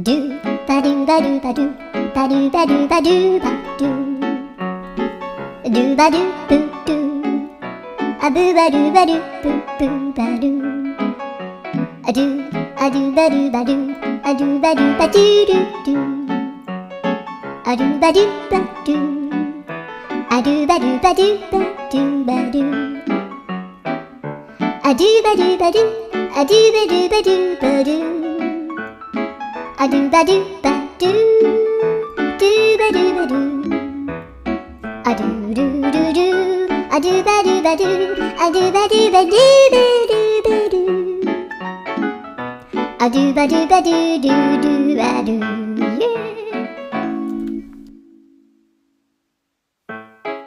do ba do ba do ba do ba do ba do ba do ba do ba do boo do a boo ba do ba do boo boo ba do a do ba do ba do a do ba do ba do do do a do ba do ba do a do ba do ba do ba do ba do a do ba do ba do a do ba do ba do ba do a do ba do ba do do ba do ba do a do do do do a do ba do ba do a do ba do ba do ba do ba do a do ba do ba do do do ba do